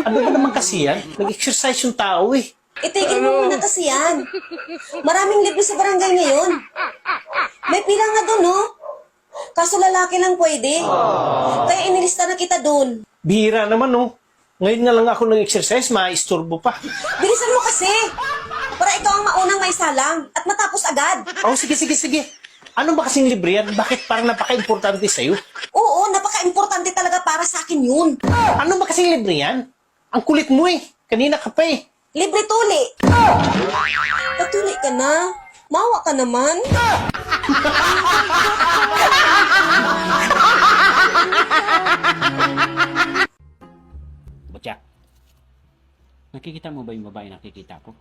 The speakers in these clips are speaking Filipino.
Ano ba naman kasi yan? Nag-exercise yung tao eh. Itigil mo muna kasi yan. Maraming libre sa barangay ngayon. May pila nga doon, no? Kaso lalaki lang pwede. Kaya inilista na kita doon. Bihira naman oh. Ngayon nga lang ako nag-exercise, maisturbo pa. Bilisan mo kasi. Para ikaw ang maunang maisalang at matapos agad. Oh, sige. Ano ba kasing libre yan? Bakit parang napaka-importante sa'yo? Oo, napaka-importante talaga para sa akin yun. Ano ba kasing libre yan? Ang kulit mo eh. Kanina ka pa eh. Libre tuli. Patuli ka na. Mawa ka naman. Butyak, nakikita mo ba yung babae nakikita ko?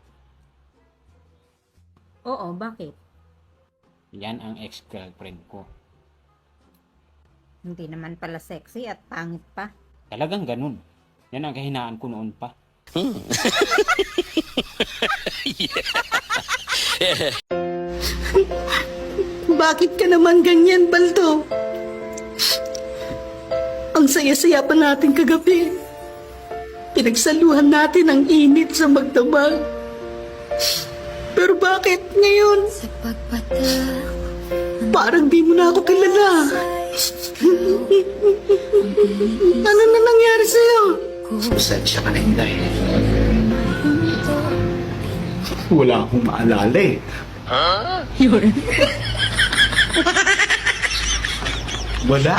Oo, bakit? Yan ang ex-girlfriend ko. Hindi naman pala sexy at pangit pa. Talagang ganun. Yan ang kahinaan ko noon pa. Bakit ka naman ganyan, Baldo? Ang saya-saya pa natin kagabi. Pinagsaluhan natin ang init sa magdamag. Pero bakit ngayon? Parang di mo na ako kilala. Ano na nangyari sa'yo? Pasensya ka na, Inday. Wala akong maalala eh. Yun. Wala.